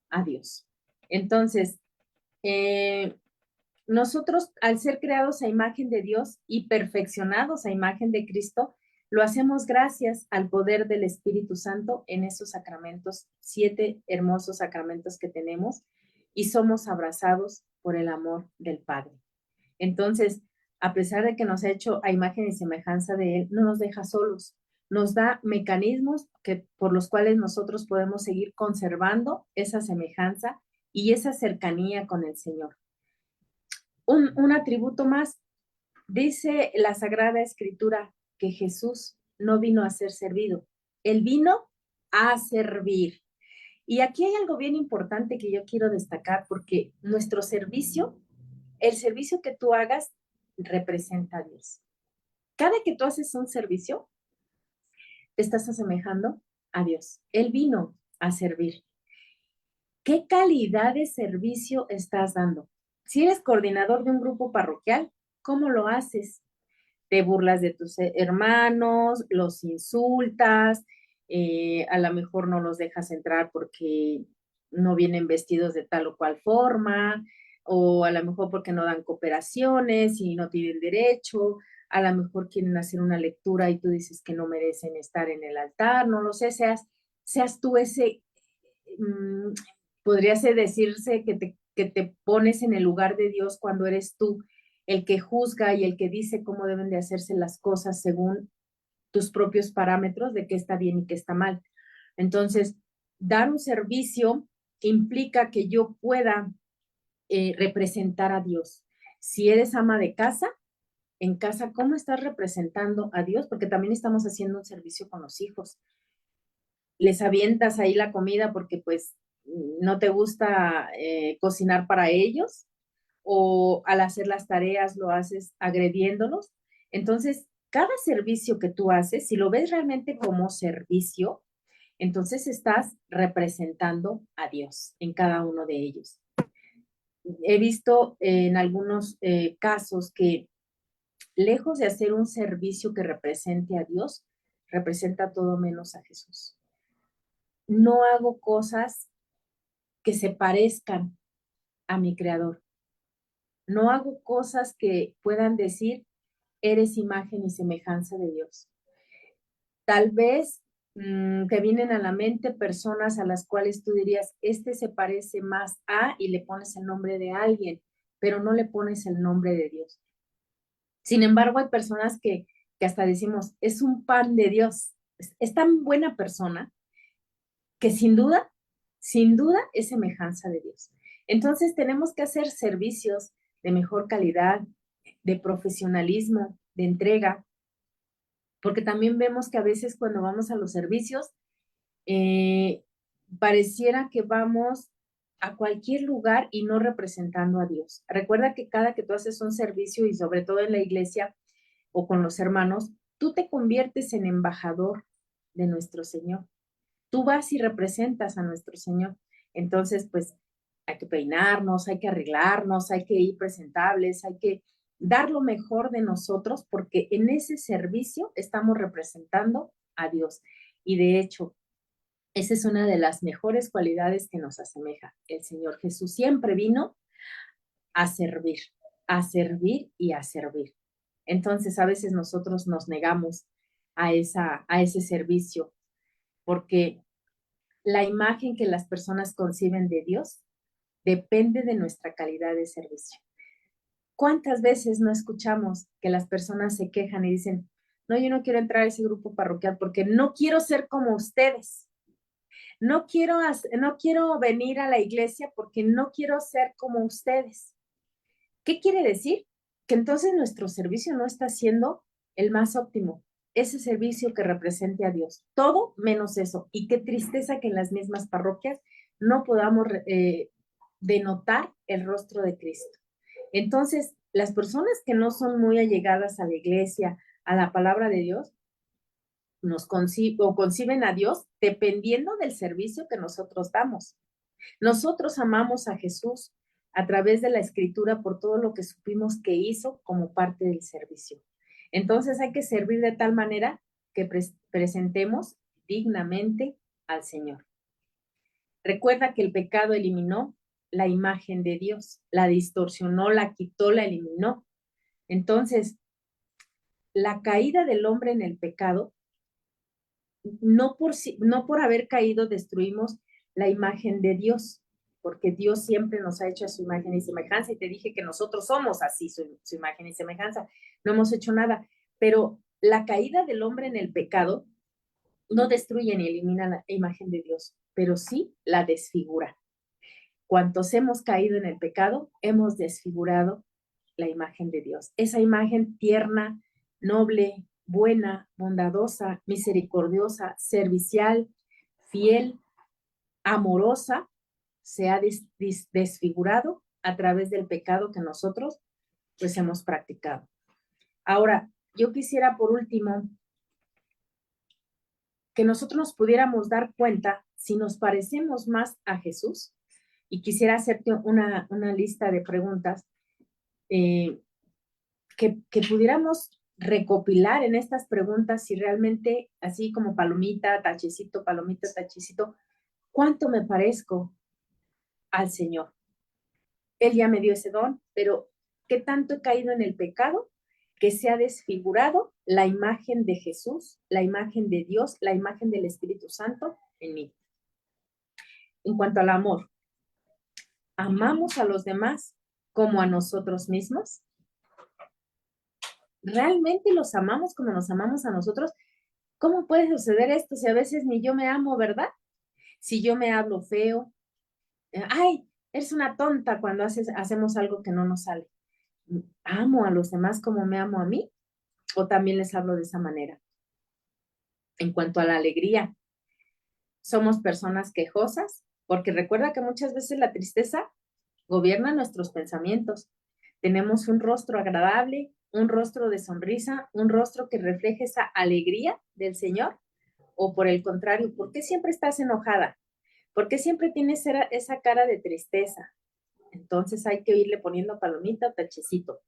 a Dios? Entonces, nosotros al ser creados a imagen de Dios y perfeccionados a imagen de Cristo, lo hacemos gracias al poder del Espíritu Santo en esos sacramentos, 7 hermosos sacramentos que tenemos, y somos abrazados por el amor del Padre. Entonces, a pesar de que nos ha hecho a imagen y semejanza de Él, no nos deja solos. Nos da mecanismos por los cuales nosotros podemos seguir conservando esa semejanza y esa cercanía con el Señor. Un atributo más, dice la Sagrada Escritura que Jesús no vino a ser servido, Él vino a servir. Y aquí hay algo bien importante que yo quiero destacar, porque nuestro servicio, el servicio que tú hagas, representa a Dios. Cada que tú haces un servicio, te estás asemejando a Dios. Él vino a servir. ¿Qué calidad de servicio estás dando? Si eres coordinador de un grupo parroquial, ¿cómo lo haces? Te burlas de tus hermanos, los insultas, a lo mejor no los dejas entrar porque no vienen vestidos de tal o cual forma, o a lo mejor porque no dan cooperaciones y no tienen derecho, a lo mejor quieren hacer una lectura y tú dices que no merecen estar en el altar, no lo sé, seas tú ese, podría decirse que te pones en el lugar de Dios cuando eres tú el que juzga y el que dice cómo deben de hacerse las cosas según tus propios parámetros de qué está bien y qué está mal. Entonces, dar un servicio implica que yo pueda representar a Dios. Si eres ama de casa, en casa, ¿cómo estás representando a Dios? Porque también estamos haciendo un servicio con los hijos. Les avientas ahí la comida porque pues no te gusta cocinar para ellos, o al hacer las tareas lo haces agrediéndolos. Entonces, cada servicio que tú haces, si lo ves realmente como servicio, entonces estás representando a Dios en cada uno de ellos. He visto en algunos casos que lejos de hacer un servicio que represente a Dios, representa todo menos a Jesús. No hago cosas que se parezcan a mi Creador. No hago cosas que puedan decir, eres imagen y semejanza de Dios. Tal vez te vienen a la mente personas a las cuales tú dirías, este se parece más a, y le pones el nombre de alguien, pero no le pones el nombre de Dios. Sin embargo, hay personas que hasta decimos, es un pan de Dios. Es tan buena persona que sin duda es semejanza de Dios. Entonces tenemos que hacer servicios de mejor calidad, de profesionalismo, de entrega, porque también vemos que a veces cuando vamos a los servicios, pareciera que vamos a cualquier lugar y no representando a Dios. Recuerda que cada que tú haces un servicio y sobre todo en la iglesia o con los hermanos, tú te conviertes en embajador de nuestro Señor. Tú vas y representas a nuestro Señor. Entonces, pues hay que peinarnos, hay que arreglarnos, hay que ir presentables, hay que dar lo mejor de nosotros porque en ese servicio estamos representando a Dios. Y de hecho, esa es una de las mejores cualidades que nos asemeja. El Señor Jesús siempre vino a servir y a servir. Entonces, a veces nosotros nos negamos a ese servicio porque la imagen que las personas conciben de Dios depende de nuestra calidad de servicio. ¿Cuántas veces no escuchamos que las personas se quejan y dicen, no, yo no quiero entrar a ese grupo parroquial porque no quiero ser como ustedes? No quiero venir a la iglesia porque no quiero ser como ustedes. ¿Qué quiere decir? Que entonces nuestro servicio no está siendo el más óptimo, ese servicio que represente a Dios. Todo menos eso. Y qué tristeza que en las mismas parroquias no podamos denotar el rostro de Cristo. Entonces, las personas que no son muy allegadas a la iglesia, a la palabra de Dios, conciben a Dios dependiendo del servicio que nosotros damos. Nosotros amamos a Jesús a través de la Escritura por todo lo que supimos que hizo como parte del servicio. Entonces hay que servir de tal manera que presentemos dignamente al Señor. Recuerda que el pecado eliminó la imagen de Dios, la distorsionó, la quitó, la eliminó. Entonces, la caída del hombre en el pecado, no por haber caído destruimos la imagen de Dios, porque Dios siempre nos ha hecho a su imagen y semejanza, y te dije que nosotros somos así, su imagen y semejanza, no hemos hecho nada, pero la caída del hombre en el pecado no destruye ni elimina la imagen de Dios, pero sí la desfigura. Cuantos hemos caído en el pecado, hemos desfigurado la imagen de Dios. Esa imagen tierna, noble, buena, bondadosa, misericordiosa, servicial, fiel, amorosa, se ha desfigurado a través del pecado que nosotros pues hemos practicado. Ahora, yo quisiera por último que nosotros nos pudiéramos dar cuenta si nos parecemos más a Jesús, y quisiera hacerte una lista de preguntas que pudiéramos recopilar en estas preguntas si realmente, así como palomita, tachecito, ¿cuánto me parezco al Señor? Él ya me dio ese don, pero ¿qué tanto he caído en el pecado que se ha desfigurado la imagen de Jesús, la imagen de Dios, la imagen del Espíritu Santo en mí? En cuanto al amor, ¿amamos a los demás como a nosotros mismos? ¿Realmente los amamos como nos amamos a nosotros? ¿Cómo puede suceder esto si a veces ni yo me amo, verdad? Si yo me hablo feo, ay, eres una tonta cuando hacemos algo que no nos sale. ¿Amo a los demás como me amo a mí? ¿O también les hablo de esa manera? En cuanto a la alegría, ¿somos personas quejosas? Porque recuerda que muchas veces la tristeza gobierna nuestros pensamientos. Tenemos un rostro agradable, un rostro de sonrisa, un rostro que refleje esa alegría del Señor. O por el contrario, ¿por qué siempre estás enojada? ¿Por qué siempre tienes esa cara de tristeza? Entonces hay que irle poniendo palomita o tachecito.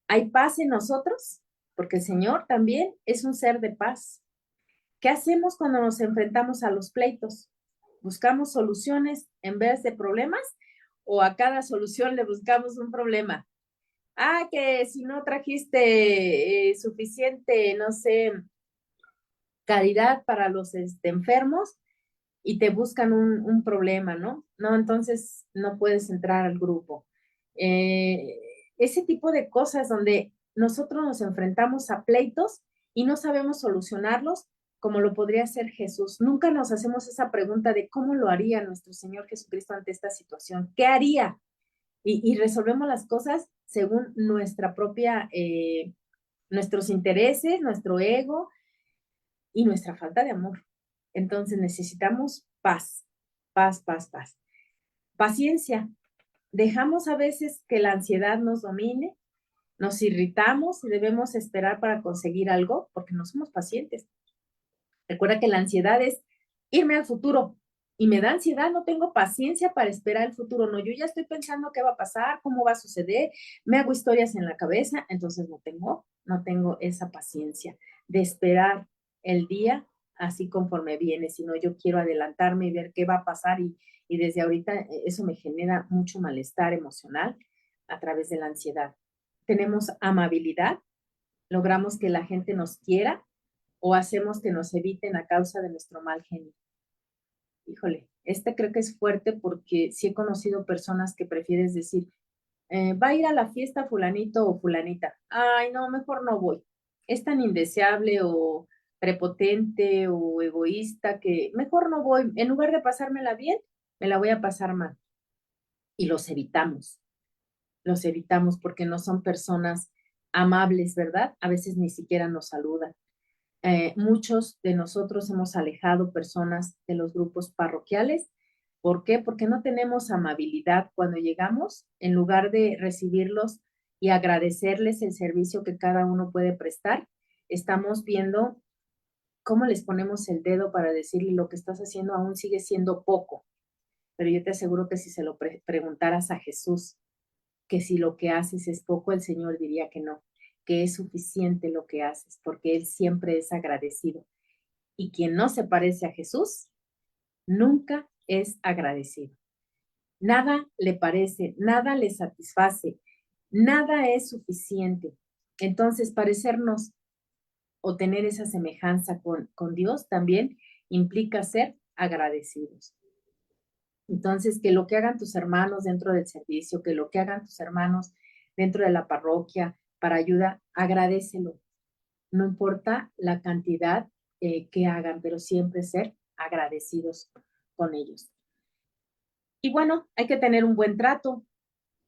¿Hay paz en nosotros? Porque el Señor también es un ser de paz. ¿Qué hacemos cuando nos enfrentamos a los pleitos? ¿Buscamos soluciones en vez de problemas? ¿O a cada solución le buscamos un problema? Ah, que si no trajiste suficiente, no sé, caridad para los enfermos y te buscan un problema, ¿no? No, entonces no puedes entrar al grupo. Eh, Ese tipo de cosas donde nosotros nos enfrentamos a pleitos y no sabemos solucionarlos, como lo podría hacer Jesús. Nunca nos hacemos esa pregunta de cómo lo haría nuestro Señor Jesucristo ante esta situación. ¿Qué haría? Y resolvemos las cosas según nuestra propia, nuestros intereses, nuestro ego y nuestra falta de amor. Entonces necesitamos paz, paz, paz, paz. Paciencia. Dejamos a veces que la ansiedad nos domine, nos irritamos y debemos esperar para conseguir algo porque no somos pacientes. Recuerda que la ansiedad es irme al futuro y me da ansiedad, no tengo paciencia para esperar el futuro. No, yo ya estoy pensando qué va a pasar, cómo va a suceder, me hago historias en la cabeza, entonces no tengo esa paciencia de esperar el día así conforme viene, sino yo quiero adelantarme y ver qué va a pasar y desde ahorita eso me genera mucho malestar emocional a través de la ansiedad. Tenemos amabilidad, logramos que la gente nos quiera o hacemos que nos eviten a causa de nuestro mal genio. Híjole, creo que es fuerte porque sí he conocido personas que prefieres decir, va a ir a la fiesta fulanito o fulanita. Ay, no, mejor no voy. Es tan indeseable o prepotente o egoísta que mejor no voy. En lugar de pasármela bien, me la voy a pasar mal. Y los evitamos porque no son personas amables, ¿verdad? A veces ni siquiera nos saludan. Muchos de nosotros hemos alejado personas de los grupos parroquiales. ¿Por qué? Porque no tenemos amabilidad cuando llegamos, en lugar de recibirlos y agradecerles el servicio que cada uno puede prestar, estamos viendo cómo les ponemos el dedo para decirle lo que estás haciendo aún sigue siendo poco. Pero yo te aseguro que si se lo preguntaras a Jesús, que si lo que haces es poco, el Señor diría que no, que es suficiente lo que haces, porque Él siempre es agradecido. Y quien no se parece a Jesús, nunca es agradecido. Nada le parece, nada le satisface, nada es suficiente. Entonces, parecernos o tener esa semejanza con Dios también implica ser agradecidos. Entonces, que lo que hagan tus hermanos dentro del servicio, que lo que hagan tus hermanos dentro de la parroquia para ayuda, agradécelo. No importa la cantidad que hagan, pero siempre ser agradecidos con ellos. Y bueno, hay que tener un buen trato,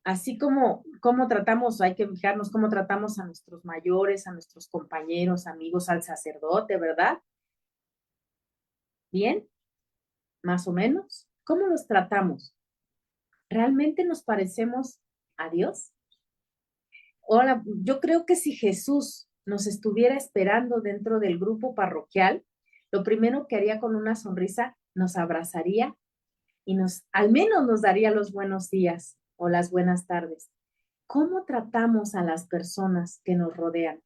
así como tratamos, hay que fijarnos cómo tratamos a nuestros mayores, a nuestros compañeros, amigos, al sacerdote, ¿verdad? Bien, más o menos. ¿Cómo los tratamos? ¿Realmente nos parecemos a Dios? Ahora, yo creo que si Jesús nos estuviera esperando dentro del grupo parroquial, lo primero que haría con una sonrisa, nos abrazaría y al menos nos daría los buenos días o las buenas tardes. ¿Cómo tratamos a las personas que nos rodean?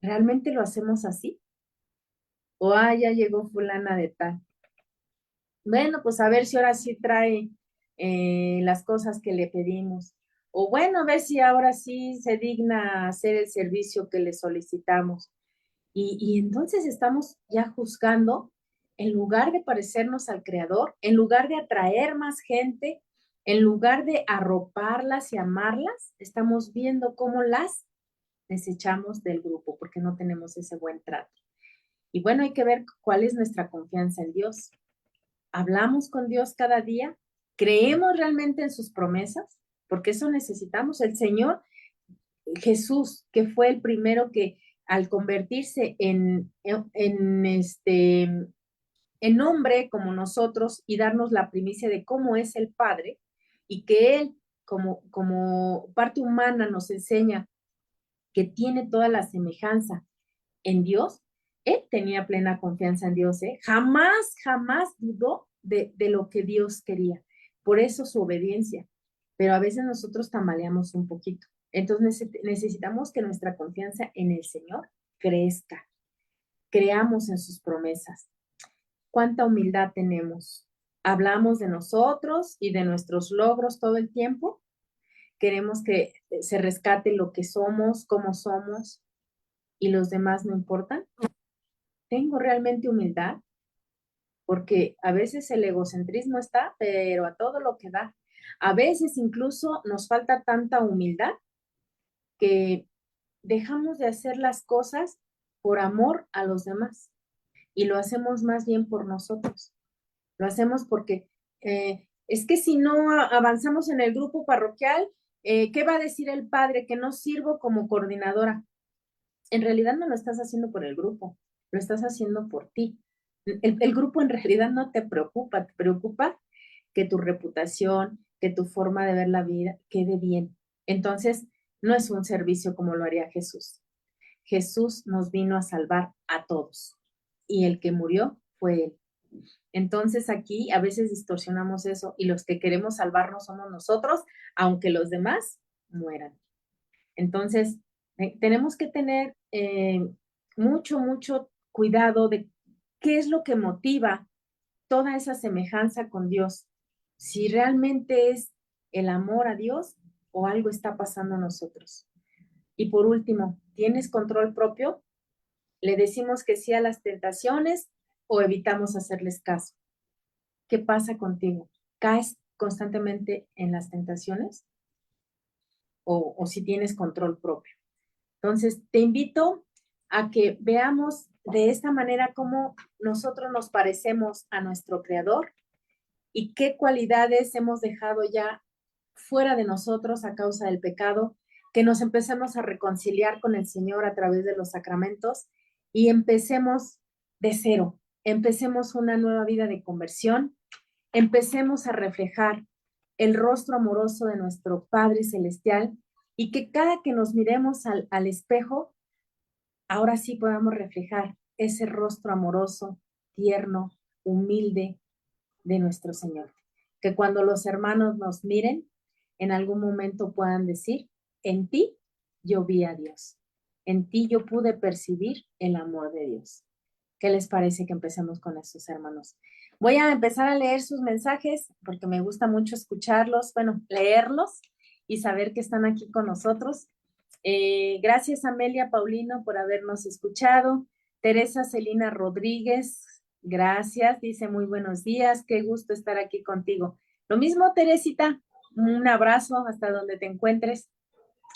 ¿Realmente lo hacemos así? O, ya llegó fulana de tal. Bueno, pues a ver si ahora sí trae las cosas que le pedimos. O bueno, a ver si ahora sí se digna hacer el servicio que le solicitamos. Y entonces estamos ya juzgando, en lugar de parecernos al Creador, en lugar de atraer más gente, en lugar de arroparlas y amarlas, estamos viendo cómo las desechamos del grupo porque no tenemos ese buen trato. Y bueno, hay que ver cuál es nuestra confianza en Dios. ¿Hablamos con Dios cada día? ¿Creemos realmente en sus promesas? Porque eso necesitamos. El Señor Jesús, que fue el primero que al convertirse en hombre como nosotros y darnos la primicia de cómo es el Padre y que Él como parte humana nos enseña que tiene toda la semejanza en Dios, Él tenía plena confianza en Dios, ¿eh? Jamás dudó de lo que Dios quería. Por eso su obediencia. Pero a veces nosotros tambaleamos un poquito. Entonces necesitamos que nuestra confianza en el Señor crezca. creamos en sus promesas. ¿Cuánta humildad tenemos? ¿Hablamos de nosotros y de nuestros logros todo el tiempo? ¿Queremos que se rescate lo que somos, cómo somos y los demás no importan? ¿Tengo realmente humildad? Porque a veces el egocentrismo está, pero a todo lo que da. A veces incluso nos falta tanta humildad que dejamos de hacer las cosas por amor a los demás y lo hacemos más bien por nosotros. Lo hacemos porque es que si no avanzamos en el grupo parroquial, ¿qué va a decir el padre? Que no sirvo como coordinadora. En realidad no lo estás haciendo por el grupo, lo estás haciendo por ti. El grupo en realidad no te preocupa que tu reputación, que tu forma de ver la vida quede bien. Entonces, no es un servicio como lo haría Jesús. Jesús nos vino a salvar a todos y el que murió fue Él. Entonces aquí a veces distorsionamos eso y los que queremos salvarnos somos nosotros, aunque los demás mueran. Entonces, tenemos que tener mucho cuidado de qué es lo que motiva toda esa semejanza con Dios. Si realmente es el amor a Dios o algo está pasando a nosotros. Y por último, ¿tienes control propio? ¿Le decimos que sí a las tentaciones o evitamos hacerles caso? ¿Qué pasa contigo? ¿Caes constantemente en las tentaciones? O si tienes control propio. Entonces, te invito a que veamos de esta manera cómo nosotros nos parecemos a nuestro Creador y qué cualidades hemos dejado ya fuera de nosotros a causa del pecado, que nos empecemos a reconciliar con el Señor a través de los sacramentos y empecemos de cero, empecemos una nueva vida de conversión, empecemos a reflejar el rostro amoroso de nuestro Padre Celestial y que cada que nos miremos al espejo, ahora sí podamos reflejar ese rostro amoroso, tierno, humilde de nuestro Señor. Que cuando los hermanos nos miren, en algún momento puedan decir, en ti yo vi a Dios, en ti yo pude percibir el amor de Dios. ¿Qué les parece que empecemos con esos hermanos? Voy a empezar a leer sus mensajes porque me gusta mucho escucharlos, bueno, leerlos y saber que están aquí con nosotros. Gracias Amelia Paulino por habernos escuchado. Teresa Celina Rodríguez, gracias, dice muy buenos días, qué gusto estar aquí contigo. Lo mismo Teresita, un abrazo hasta donde te encuentres.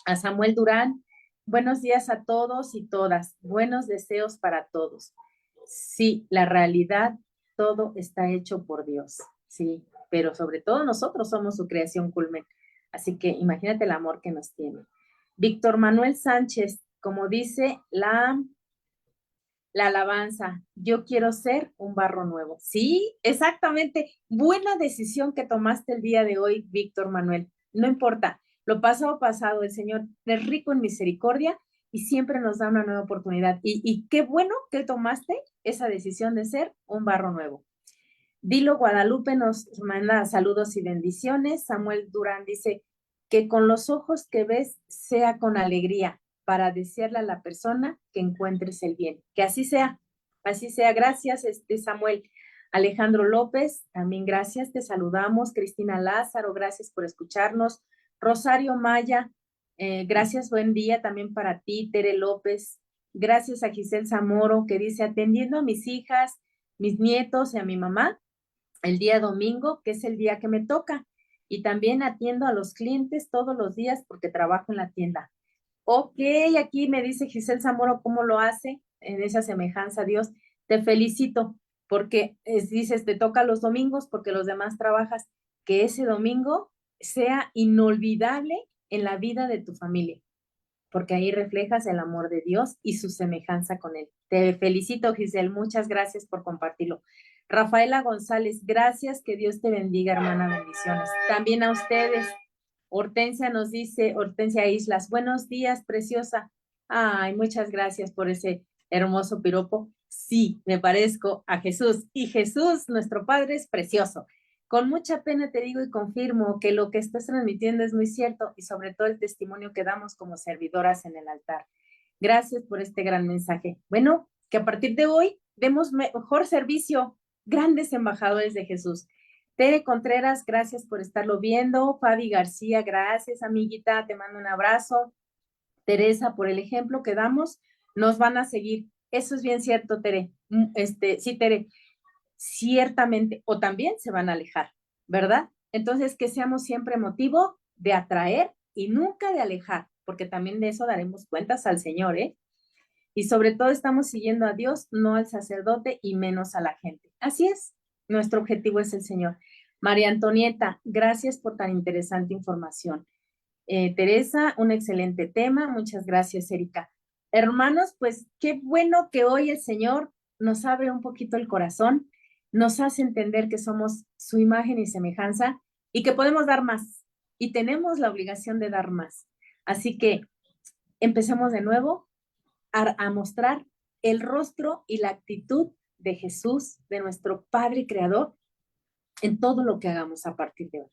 A Samuel Durán, buenos días a todos y todas, buenos deseos para todos. Sí, la realidad, todo está hecho por Dios, sí, pero sobre todo nosotros somos su creación culmen. Así que imagínate el amor que nos tiene. Víctor Manuel Sánchez, como dice la alabanza, yo quiero ser un barro nuevo. Sí, exactamente. Buena decisión que tomaste el día de hoy, Víctor Manuel. No importa, lo pasado, el Señor es rico en misericordia y siempre nos da una nueva oportunidad. Y qué bueno que tomaste esa decisión de ser un barro nuevo. Dilo Guadalupe nos manda saludos y bendiciones. Samuel Durán dice que con los ojos que ves sea con alegría para desearle a la persona que encuentres el bien. Que así sea, así sea. Gracias, Samuel. Alejandro López, también gracias, te saludamos. Cristina Lázaro, gracias por escucharnos. Rosario Maya, gracias, buen día también para ti. Tere López, gracias a Giselle Zamoro, que dice, atendiendo a mis hijas, mis nietos y a mi mamá, el día domingo, que es el día que me toca. Y también atiendo a los clientes todos los días porque trabajo en la tienda. Ok, aquí me dice Giselle Zamoro cómo lo hace en esa semejanza a Dios. Te felicito porque dices, te toca los domingos porque los demás trabajas. Que ese domingo sea inolvidable en la vida de tu familia, porque ahí reflejas el amor de Dios y su semejanza con Él. Te felicito, Giselle, muchas gracias por compartirlo. Rafaela González, gracias, que Dios te bendiga, hermana, bendiciones. También a ustedes. Hortensia nos dice, Hortensia Islas, buenos días, preciosa. Ay, muchas gracias por ese hermoso piropo. Sí, me parezco a Jesús y Jesús, nuestro Padre, es precioso. Con mucha pena te digo y confirmo que lo que estás transmitiendo es muy cierto y sobre todo el testimonio que damos como servidoras en el altar. Gracias por este gran mensaje. Bueno, que a partir de hoy demos mejor servicio, grandes embajadores de Jesús. Tere Contreras, gracias por estarlo viendo. Fabi García, gracias, amiguita, te mando un abrazo. Teresa, por el ejemplo que damos, nos van a seguir. Eso es bien cierto, Tere. Sí, Tere, ciertamente, o también se van a alejar, ¿verdad? Entonces, que seamos siempre motivo de atraer y nunca de alejar, porque también de eso daremos cuentas al Señor, ¿eh? Y sobre todo estamos siguiendo a Dios, no al sacerdote y menos a la gente. Así es, nuestro objetivo es el Señor. María Antonieta, gracias por tan interesante información. Teresa, un excelente tema. Muchas gracias, Erika. Hermanos, pues qué bueno que hoy el Señor nos abre un poquito el corazón, nos hace entender que somos su imagen y semejanza y que podemos dar más y tenemos la obligación de dar más. Así que empecemos de nuevo a mostrar el rostro y la actitud de Jesús, de nuestro Padre Creador, en todo lo que hagamos a partir de hoy.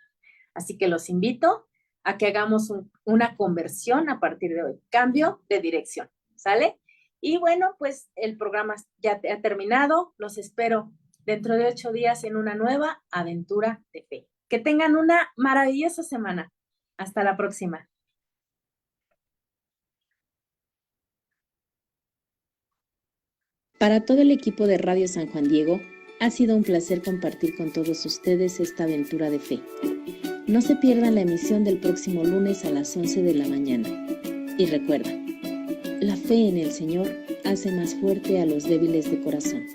Así que los invito a que hagamos una conversión a partir de hoy, cambio de dirección, ¿sale? Y bueno, pues el programa ya ha terminado, los espero dentro de 8 días en una nueva aventura de fe. Que tengan una maravillosa semana. Hasta la próxima. Para todo el equipo de Radio San Juan Diego, ha sido un placer compartir con todos ustedes esta aventura de fe. No se pierdan la emisión del próximo lunes a las 11 de la mañana. Y recuerda, la fe en el Señor hace más fuerte a los débiles de corazón.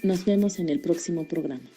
Nos vemos en el próximo programa.